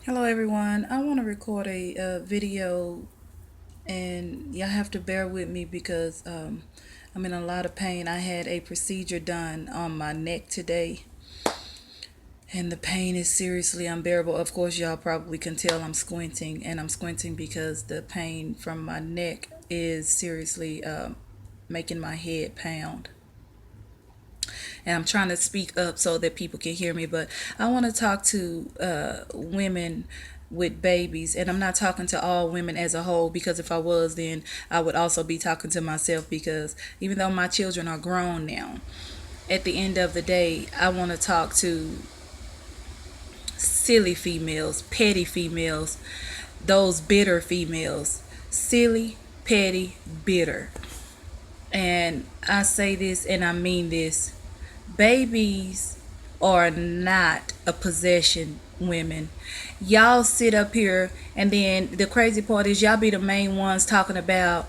Hello everyone. I want to record a video and y'all have to bear with me because I'm in a lot of pain. I had a procedure done on my neck today and the pain is seriously unbearable. Of course, y'all probably can tell I'm squinting, and I'm squinting because the pain from my neck is seriously making my head pound. And I'm trying to speak up so that people can hear me. But I want to talk to women with babies, and I'm not talking to all women as a whole, because if I was, then I would also be talking to myself, because even though my children are grown now, at the end of the day, I want to talk to silly females, petty females, those bitter females, silly, petty, bitter. And I say this and I mean this: babies are not a possession, women. Y'all sit up here, and then the crazy part is y'all be the main ones talking about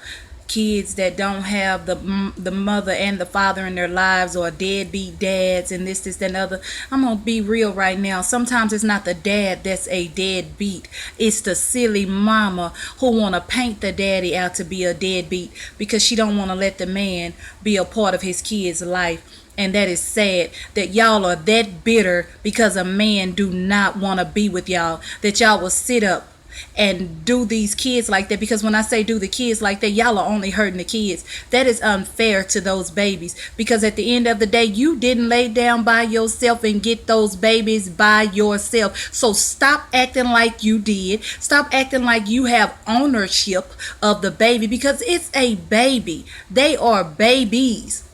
kids that don't have the mother and the father in their lives, or deadbeat dads, and this and other. I'm gonna be real right now. Sometimes it's not the dad that's a deadbeat, it's the silly mama who want to paint the daddy out to be a deadbeat because she don't want to let the man be a part of his kid's life. And that is sad that y'all are that bitter because a man do not want to be with y'all, that y'all will sit up and do these kids like that. Because when I say do the kids like that, y'all are only hurting the kids. That is unfair to those babies, because at the end of the day, you didn't lay down by yourself and get those babies by yourself. So stop acting like you did. Stop acting like you have ownership of the baby, because it's a baby. They are babies,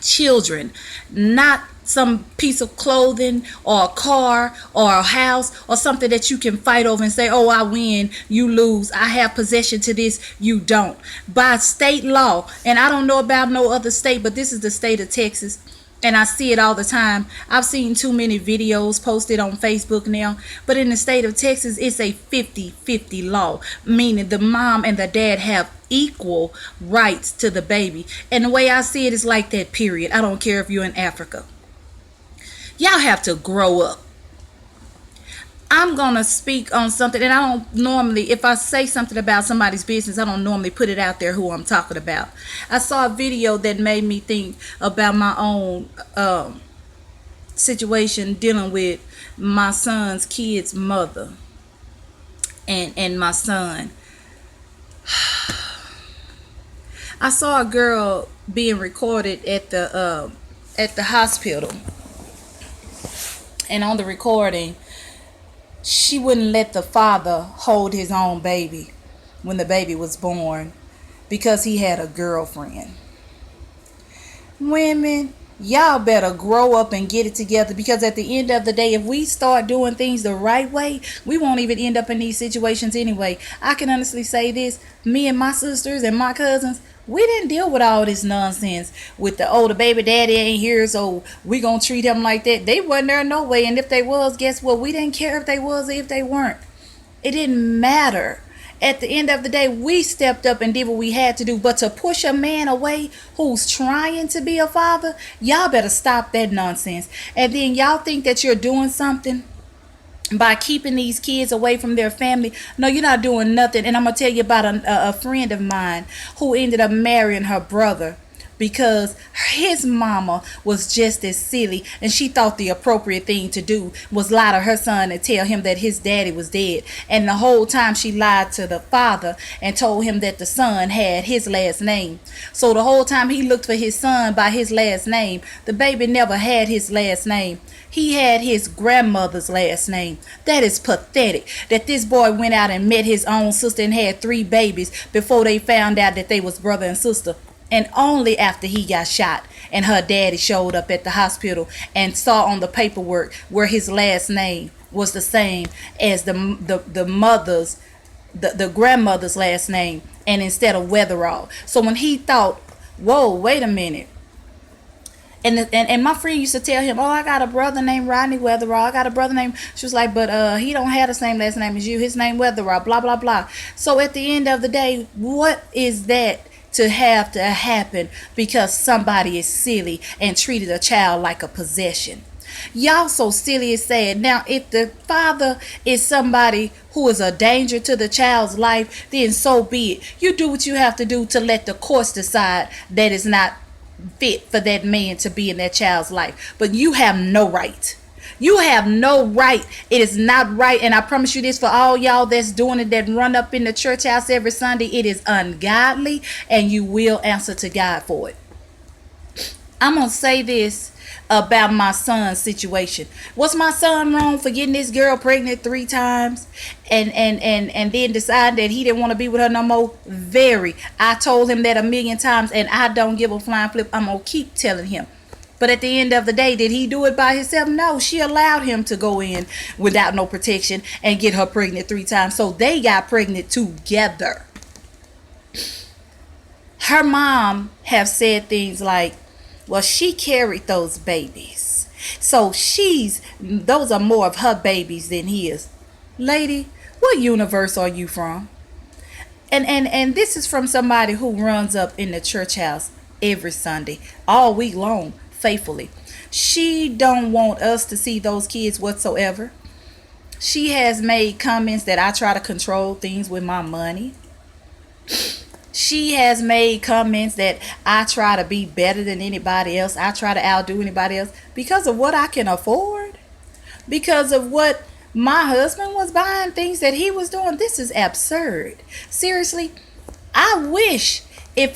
children, not some piece of clothing or a car or a house or something that you can fight over and say, oh, I win, you lose, I have possession to this, you don't. By state law, and I don't know about no other state, but this is the state of Texas, and I see it all the time. I've seen too many videos posted on Facebook now, but in the state of Texas, it's a 50-50 law, meaning the mom and the dad have equal rights to the baby. And the way I see it is like that, period. I don't care if you're in Africa. Y'all have to grow up. I'm gonna speak on something, and I don't normally, if I say something about somebody's business, I don't normally put it out there who I'm talking about. I saw a video that made me think about my own situation dealing with my son's kid's mother and my son. I saw a girl being recorded at the hospital, and on the recording, she wouldn't let the father hold his own baby when the baby was born because he had a girlfriend. Women, y'all better grow up and get it together, because at the end of the day, if we start doing things the right way, we won't even end up in these situations anyway. I can honestly say this: me and my sisters and my cousins, we didn't deal with all this nonsense with the, oh, the baby daddy ain't here, so we gonna treat him like that. They wasn't there no way, and if they was, guess what? We didn't care if they was or if they weren't. It didn't matter. At the end of the day, we stepped up and did what we had to do. But to push a man away who's trying to be a father, y'all better stop that nonsense. And then y'all think that you're doing something by keeping these kids away from their family. No, you're not doing nothing. And I'm going to tell you about a friend of mine who ended up marrying her brother because his mama was just as silly, and she thought the appropriate thing to do was lie to her son and tell him that his daddy was dead. And the whole time she lied to the father and told him that the son had his last name. So the whole time he looked for his son by his last name, the baby never had his last name. He had his grandmother's last name. That is pathetic. That this boy went out and met his own sister and had 3 babies before they found out that they was brother and sister. And only after he got shot and her daddy showed up at the hospital and saw on the paperwork where his last name was the same as the mother's, the grandmother's last name, and instead of Weatherall. So when he thought, whoa, wait a minute. And my friend used to tell him, oh, I got a brother named Rodney Weatherall. I got a brother named, she was like, but he don't have the same last name as you. His name Weatherall, blah, blah, blah. So at the end of the day, what is that to have to happen because somebody is silly and treated a child like a possession? Y'all so silly and sad. Now, if the father is somebody who is a danger to the child's life, then so be it. You do what you have to do to let the courts decide that it's not fit for that man to be in that child's life. But you have no right. You have no right. It is not right. And I promise you this, for all y'all that's doing it, that run up in the church house every Sunday, it is ungodly, and you will answer to God for it. I'm going to say this about my son's situation. Was my son wrong for getting this girl pregnant 3 times and then decide that he didn't want to be with her no more? Very. I told him that a million times, and I don't give a flying flip. I'm going to keep telling him. But at the end of the day, did he do it by himself? No, she allowed him to go in without no protection and get her pregnant 3 times. So they got pregnant together. Her mom have said things like, well, she carried those babies, so those are more of her babies than his. Lady, what universe are you from? And this is from somebody who runs up in the church house every Sunday, all week long, faithfully. She don't want us to see those kids whatsoever. She has made comments that I try to control things with my money. She has made comments that I try to be better than anybody else. I try to outdo anybody else because of what I can afford. Because of what my husband was buying, things that he was doing. This is absurd. Seriously, I wish if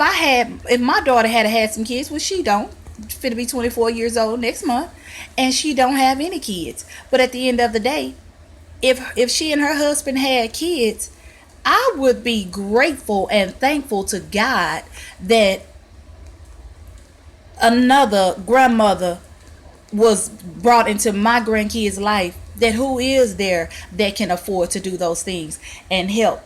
my daughter had some kids, well, she don't. Finna be 24 years old next month, and she don't have any kids. But at the end of the day, if she and her husband had kids, I would be grateful and thankful to God that another grandmother was brought into my grandkids' life, that who is there that can afford to do those things and help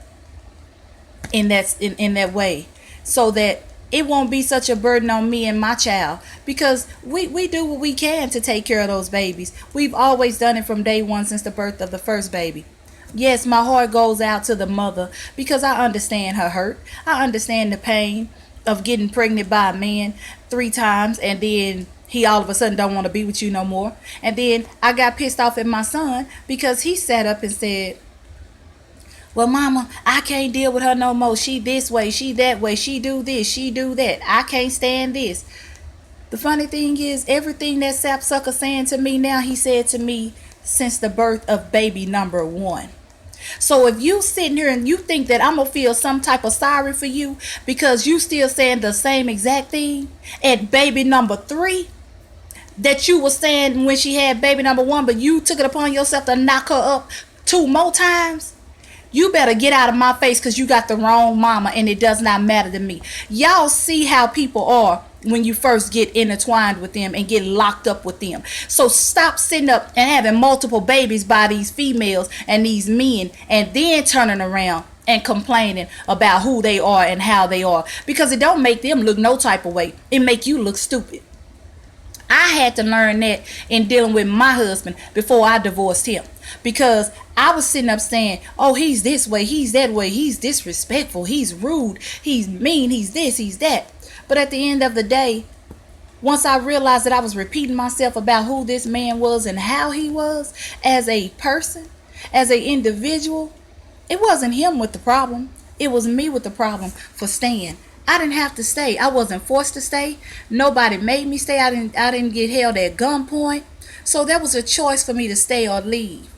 in that way, so that it won't be such a burden on me and my child, because we do what we can to take care of those babies. We've always done it from day one since the birth of the first baby. Yes, my heart goes out to the mother because I understand her hurt. I understand the pain of getting pregnant by a man 3 times, and then he all of a sudden don't want to be with you no more. And then I got pissed off at my son because he sat up and said, well, mama, I can't deal with her no more. She this way, she that way, she do this, she do that. I can't stand this. The funny thing is, everything that sapsucker saying to me now, he said to me since the birth of baby number 1. So if you sitting here and you think that I'm going to feel some type of sorry for you because you still saying the same exact thing at baby number 3 that you were saying when she had baby number 1, but you took it upon yourself to knock her up 2 more times, you better get out of my face, because you got the wrong mama, and it does not matter to me. Y'all see how people are when you first get intertwined with them and get locked up with them. So stop sitting up and having multiple babies by these females and these men, and then turning around and complaining about who they are and how they are, because it don't make them look no type of way. It make you look stupid. I had to learn that in dealing with my husband before I divorced him, because I was sitting up saying, oh, he's this way, he's that way, he's disrespectful, he's rude, he's mean, he's this, he's that. But at the end of the day, once I realized that I was repeating myself about who this man was and how he was as a person, as an individual, it wasn't him with the problem. It was me with the problem for staying. I didn't have to stay. I wasn't forced to stay. Nobody made me stay. I didn't get held at gunpoint. So that was a choice for me to stay or leave.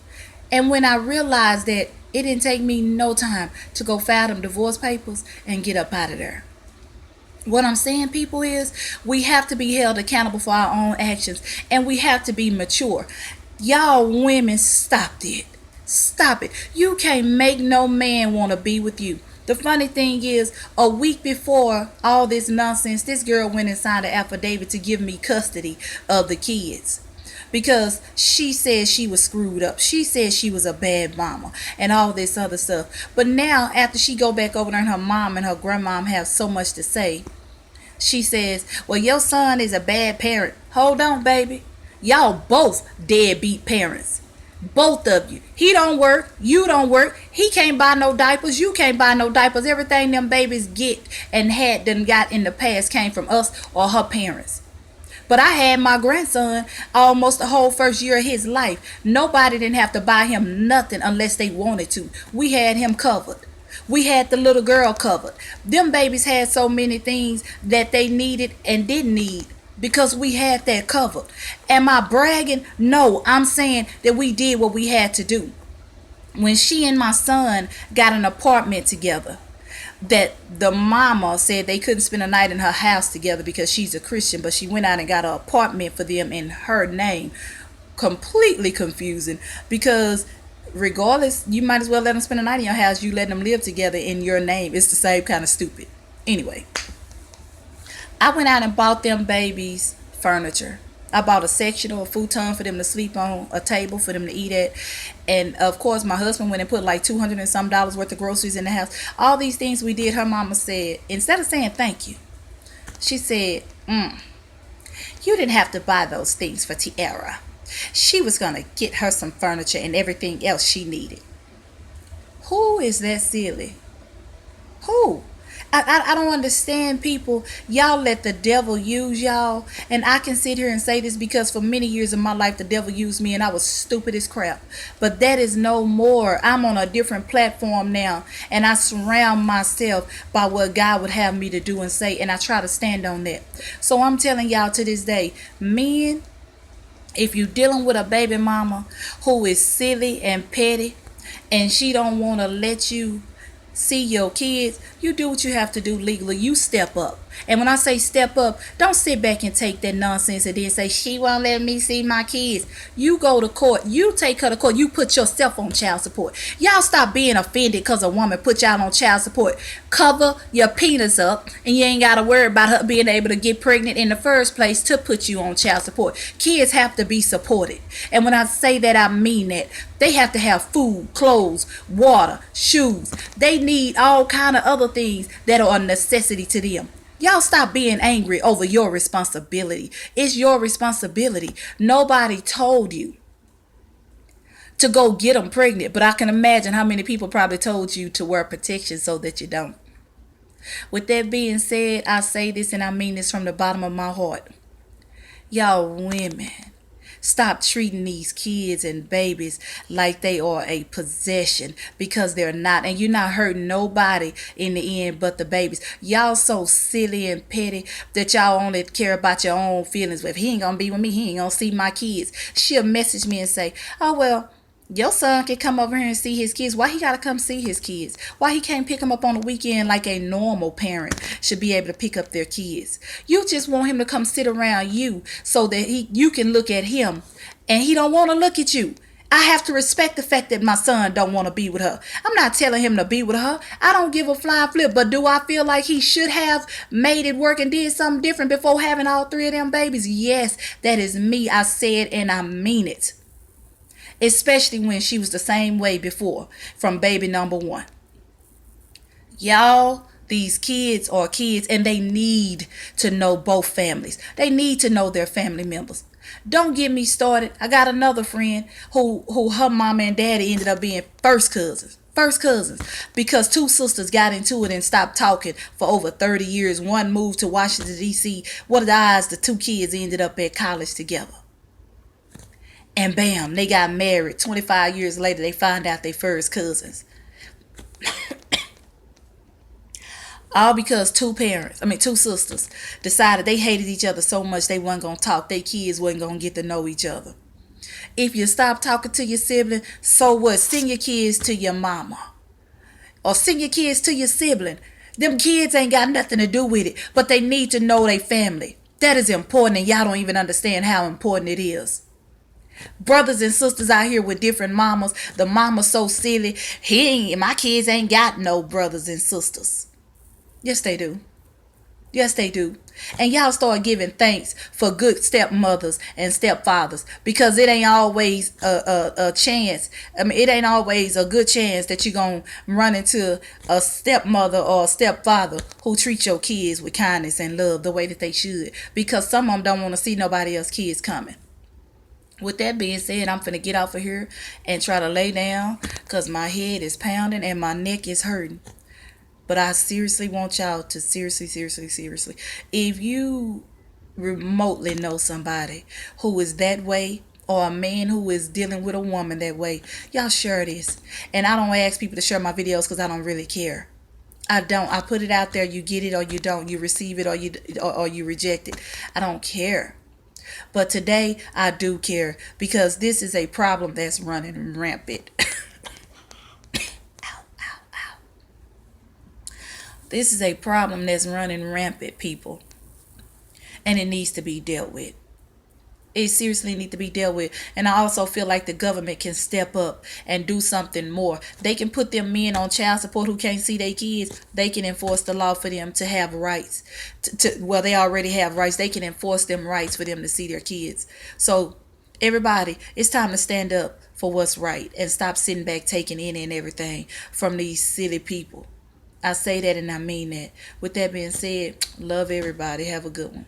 And when I realized that, it didn't take me no time to go file them divorce papers and get up out of there. What I'm saying, people, is we have to be held accountable for our own actions, and we have to be mature. Y'all women, stop it. Stop it. You can't make no man want to be with you. The funny thing is, a week before all this nonsense, this girl went and signed an affidavit to give me custody of the kids, because she said she was screwed up. She said she was a bad mama and all this other stuff. But now, after she go back over there and her mom and her grandmom have so much to say, she says, well, your son is a bad parent. Hold on, baby. Y'all both deadbeat parents. Both of you. He don't work. You don't work. He can't buy no diapers. You can't buy no diapers. Everything them babies get and had done got in the past came from us or her parents. But I had my grandson almost the whole first year of his life. Nobody didn't have to buy him nothing unless they wanted to. We had him covered. We had the little girl covered. Them babies had so many things that they needed and didn't need because we had that covered. Am I bragging? No, I'm saying that we did what we had to do. When she and my son got an apartment together, that the mama said they couldn't spend a night in her house together because she's a Christian, but she went out and got an apartment for them in her name. Completely confusing, because regardless, you might as well let them spend a night in your house. You let them live together in your name. It's the same kind of stupid. Anyway, I went out and bought them babies furniture. I bought a sectional, a futon for them to sleep on, a table for them to eat at. And of course, my husband went and put like 200 and some dollars worth of groceries in the house. All these things we did, her mama said, instead of saying thank you, she said, you didn't have to buy those things for Tiara. She was going to get her some furniture and everything else she needed. Who is that silly? Who? I don't understand people. Y'all let the devil use y'all. And I can sit here and say this because for many years of my life, the devil used me and I was stupid as crap. But that is no more. I'm on a different platform now. And I surround myself by what God would have me to do and say. And I try to stand on that. So I'm telling y'all to this day, men, if you're dealing with a baby mama who is silly and petty and she don't want to let you see your kids, you do what you have to do legally. You step up. And when I say step up, don't sit back and take that nonsense and then say she won't let me see my kids. You go to court. You take her to court. You put yourself on child support. Y'all stop being offended because a woman put y'all on child support. Cover your penis up and you ain't got to worry about her being able to get pregnant in the first place to put you on child support. Kids have to be supported. And when I say that, I mean that. They have to have food, clothes, water, shoes. They need all kind of other things that are a necessity to them. Y'all stop being angry over your responsibility. It's your responsibility. Nobody told you to go get them pregnant, but I can imagine how many people probably told you to wear protection so that you don't. With that being said, I say this and I mean this from the bottom of my heart. Y'all women, stop treating these kids and babies like they are a possession, because they're not. And you're not hurting nobody in the end but the babies. Y'all so silly and petty that y'all only care about your own feelings. If he ain't gonna be with me, he ain't gonna see my kids. She'll message me and say, oh, well, your son can come over here and see his kids. Why he gotta come see his kids? Why he can't pick them up on the weekend like a normal parent should be able to pick up their kids? You just want him to come sit around you so that you can look at him, and he don't want to look at you. I have to respect the fact that my son don't want to be with her. I'm not telling him to be with her. I don't give a flying flip. But do I feel like he should have made it work and did something different before having all three of them babies? Yes, that is me. I said and I mean it. Especially when she was the same way before, from baby number one. Y'all, these kids are kids and they need to know both families. They need to know their family members. Don't get me started. I got another friend who her mama and daddy ended up being first cousins. First cousins, because two sisters got into it and stopped talking for over 30 years. One moved to Washington, D.C. What are the odds the two kids ended up at college together? And bam, they got married. 25 years later, they find out they first cousins. All because two sisters decided they hated each other so much they wasn't going to talk. Their kids wasn't going to get to know each other. If you stop talking to your sibling, so what? Send your kids to your mama. Or send your kids to your sibling. Them kids ain't got nothing to do with it, but they need to know their family. That is important, and y'all don't even understand how important it is. Brothers and sisters out here with different mamas. The mama's so silly. My kids ain't got no brothers and sisters. Yes, they do. Yes, they do. And y'all start giving thanks for good stepmothers and stepfathers, because it ain't always a chance. It ain't always a good chance that you're going to run into a stepmother or a stepfather who treat your kids with kindness and love the way that they should, because some of them don't want to see nobody else's kids coming. With that being said, I'm finna get off of here and try to lay down because my head is pounding and my neck is hurting. But I seriously want y'all to seriously, if you remotely know somebody who is that way, or a man who is dealing with a woman that way, y'all share this. And I don't ask people to share my videos because I don't really care. I don't. I put it out there. You get it or you don't. You receive it or you reject it. I don't care. But today I do care because this is a problem that's running rampant. Ow, ow, ow. This is a problem that's running rampant, people, and it needs to be dealt with. It seriously need to be dealt with. And I also feel like the government can step up and do something more. They can put them men on child support who can't see their kids. They can enforce the law for them to have rights. Well, they already have rights. They can enforce them rights for them to see their kids. So everybody, it's time to stand up for what's right and stop sitting back taking in and everything from these silly people. I say that and I mean that. With that being said, love everybody. Have a good one.